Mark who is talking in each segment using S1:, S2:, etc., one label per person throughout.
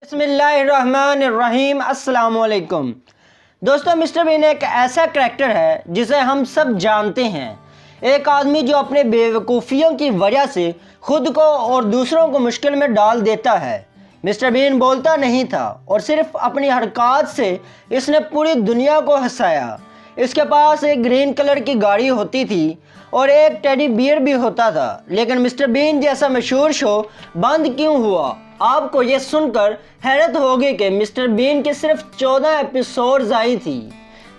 S1: बिस्मिल्लाहिर्रहमानिर्रहीम अस्सलाम वालेकुम। दोस्तों, मिस्टर बीन एक ऐसा करैक्टर है जिसे हम सब जानते हैं। एक आदमी जो अपने बेवकूफ़ियों की वजह से खुद को और दूसरों को मुश्किल में डाल देता है। मिस्टर बीन बोलता नहीं था और सिर्फ अपनी हरकत से इसने पूरी दुनिया को हंसाया। इसके पास एक ग्रीन कलर की गाड़ी होती थी और एक टेडी बियर भी होता था। लेकिन मिस्टर बीन जैसा मशहूर शो बंद क्यों हुआ? आपको ये सुनकर हैरत होगी कि मिस्टर बीन के सिर्फ 14 एपिसोड्स आई थी,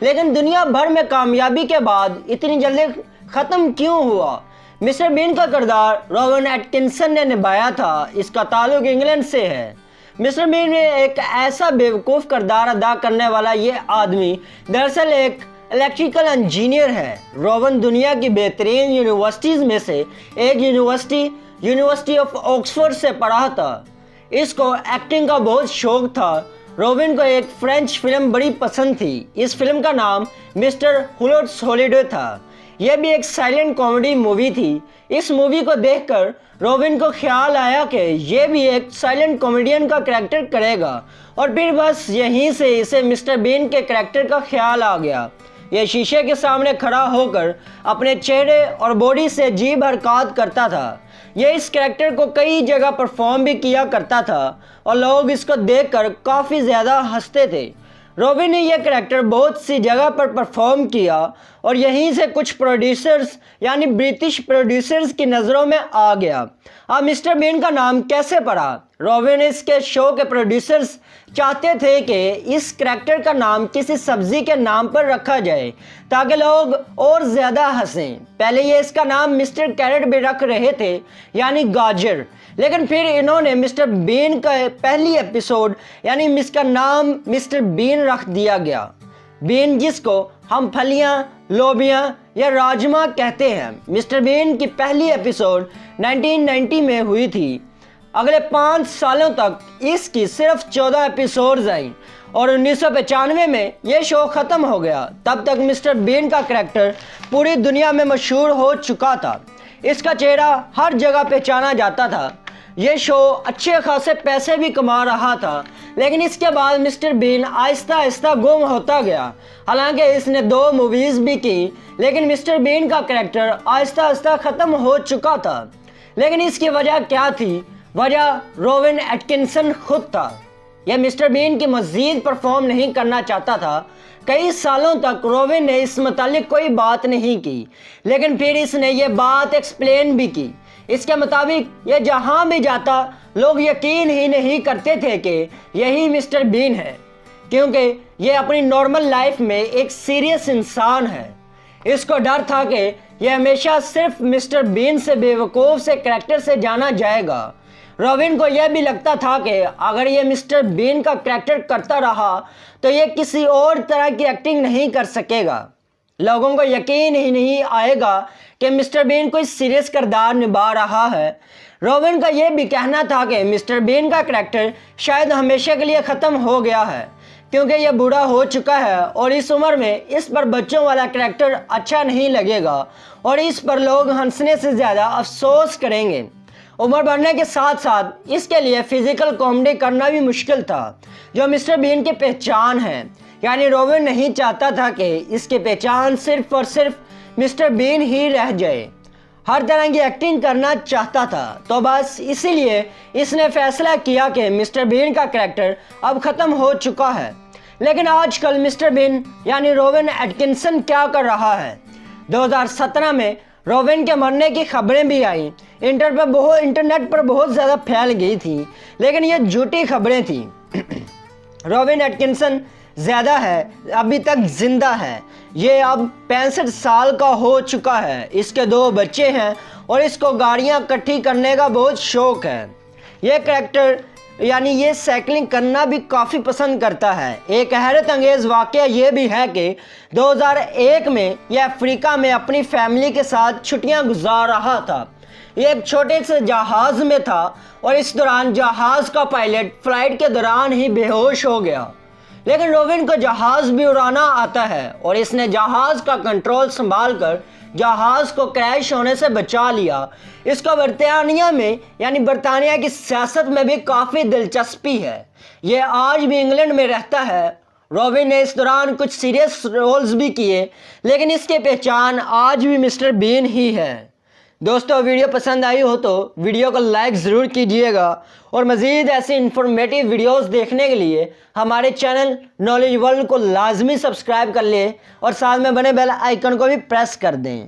S1: लेकिन दुनिया भर में कामयाबी के बाद इतनी जल्दी ख़त्म क्यों हुआ? मिस्टर बीन का किरदार रोवन एटकिंसन ने निभाया था। इसका ताल्लुक इंग्लैंड से है। मिस्टर बीन में एक ऐसा बेवकूफ़ किरदार अदा करने वाला ये आदमी दरअसल एक इलेक्ट्रिकल इंजीनियर है। रोवन दुनिया की बेहतरीन यूनिवर्सिटीज़ में से एक यूनिवर्सिटी ऑफ ऑक्सफोर्ड से पढ़ा था। इसको एक्टिंग का बहुत शौक था। रोबिन को एक फ्रेंच फिल्म बड़ी पसंद थी। इस फिल्म का नाम मिस्टर हुलर्ट्स हॉलिडे था। यह भी एक साइलेंट कॉमेडी मूवी थी। इस मूवी को देखकर रोबिन को ख्याल आया कि यह भी एक साइलेंट कॉमेडियन का करैक्टर करेगा, और फिर बस यहीं से इसे मिस्टर बीन के करैक्टर का ख्याल आ गया। यह शीशे के सामने खड़ा होकर अपने चेहरे और बॉडी से अजीब हरकत करता था। यह इस करैक्टर को कई जगह परफॉर्म भी किया करता था और लोग इसको देखकर काफ़ी ज़्यादा हंसते थे। रोबिन ने यह करैक्टर बहुत सी जगह पर परफॉर्म किया और यहीं से कुछ प्रोड्यूसर्स यानी ब्रिटिश प्रोड्यूसर्स की नज़रों में आ गया। अब मिस्टर बीन का नाम कैसे पड़ा? रोबिन इसके शो के प्रोड्यूसर्स चाहते थे कि इस करैक्टर का नाम किसी सब्ज़ी के नाम पर रखा जाए ताकि लोग और ज़्यादा हंसें। पहले ये इसका नाम मिस्टर कैरेट भी रख रहे थे, यानी गाजर, लेकिन फिर इन्होंने मिस्टर बीन का पहली एपिसोड यानी इसका नाम मिस्टर बीन रख दिया गया। बीन जिसको हम फलियां, लोबियां या राजमा कहते हैं। मिस्टर बीन की पहली एपिसोड 1990 में हुई थी। अगले 5 सालों तक इसकी सिर्फ 14 एपिसोड्स आई और 1995 में यह शो ख़त्म हो गया। तब तक मिस्टर बीन का करैक्टर पूरी दुनिया में मशहूर हो चुका था। इसका चेहरा हर जगह पहचाना जाता था। यह शो अच्छे खासे पैसे भी कमा रहा था, लेकिन इसके बाद मिस्टर बीन आहिस्ता आहिस्ता गुम होता गया। हालांकि इसने 2 मूवीज़ भी की, लेकिन मिस्टर बीन का करैक्टर आहिस्ता आहिस्ता ख़त्म हो चुका था। लेकिन इसकी वजह क्या थी? वजह रोवन एटकिंसन खुद था। यह मिस्टर बीन की मज़ीद परफॉर्म नहीं करना चाहता था। कई सालों तक रोवन ने इस मुतालिक कोई बात नहीं की, लेकिन फिर इसने ये बात एक्सप्लेन भी की। इसके मुताबिक यह जहाँ भी जाता लोग यकीन ही नहीं करते थे कि यही मिस्टर बीन है, क्योंकि यह अपनी नॉर्मल लाइफ में एक सीरियस इंसान है। इसको डर था कि यह हमेशा सिर्फ मिस्टर बीन से बेवकूफ़ से करैक्टर से जाना जाएगा। रोबिन को यह भी लगता था कि अगर यह मिस्टर बीन का करैक्टर करता रहा तो यह किसी और तरह की एक्टिंग नहीं कर सकेगा। लोगों को यकीन ही नहीं आएगा कि मिस्टर बीन कोई सीरियस किरदार निभा रहा है। रोबिन का यह भी कहना था कि मिस्टर बीन का करैक्टर शायद हमेशा के लिए ख़त्म हो गया है, क्योंकि यह बूढ़ा हो चुका है और इस उम्र में इस पर बच्चों वाला करैक्टर अच्छा नहीं लगेगा और इस पर लोग हंसने से ज़्यादा अफसोस करेंगे। उम्र बढ़ने के साथ साथ इसके लिए फ़िज़िकल कॉमेडी करना भी मुश्किल था, जो मिस्टर बीन की पहचान है। यानी रोबिन नहीं चाहता था कि इसकी पहचान सिर्फ और सिर्फ मिस्टर बीन ही रह जाए। हर तरह की एक्टिंग करना चाहता था, तो बस इसीलिए इसने फैसला किया कि मिस्टर बीन का करैक्टर अब ख़त्म हो चुका है। लेकिन आजकल मिस्टर बीन यानी रोवन एटकिंसन क्या कर रहा है? 2017 में रोबिन के मरने की खबरें भी आई। इंटरनेट पर बहुत ज़्यादा फैल गई थी, लेकिन ये झूठी खबरें थी। रोबिन एटकिंसन ज़्यादा है, अभी तक ज़िंदा है। ये अब 65 साल का हो चुका है। इसके 2 बच्चे हैं और इसको गाड़ियाँ इकट्ठी करने का बहुत शौक़ है। ये करैक्टर यानी ये साइकिलिंग करना भी काफ़ी पसंद करता है। एक हैरत अंगेज़ वाक़या ये भी है कि 2001 में यह अफ्रीका में अपनी फैमिली के साथ छुट्टियां गुजार रहा था। ये एक छोटे से जहाज़ में था और इस दौरान जहाज़ का पायलट फ्लाइट के दौरान ही बेहोश हो गया। लेकिन रोबिन को जहाज़ भी उड़ाना आता है और इसने जहाज़ का कंट्रोल संभाल कर जहाज़ को क्रैश होने से बचा लिया। इसको बरतानिया में यानी बरतानिया की सियासत में भी काफ़ी दिलचस्पी है। ये आज भी इंग्लैंड में रहता है। रॉबिन ने इस दौरान कुछ सीरियस रोल्स भी किए, लेकिन इसकी पहचान आज भी मिस्टर बीन ही है। दोस्तों, वीडियो पसंद आई हो तो वीडियो को लाइक ज़रूर कीजिएगा और मज़ीद ऐसे इंफॉर्मेटिव वीडियोस देखने के लिए हमारे चैनल नॉलेज वर्ल्ड को लाजमी सब्सक्राइब कर लें और साथ में बने बेल आइकन को भी प्रेस कर दें।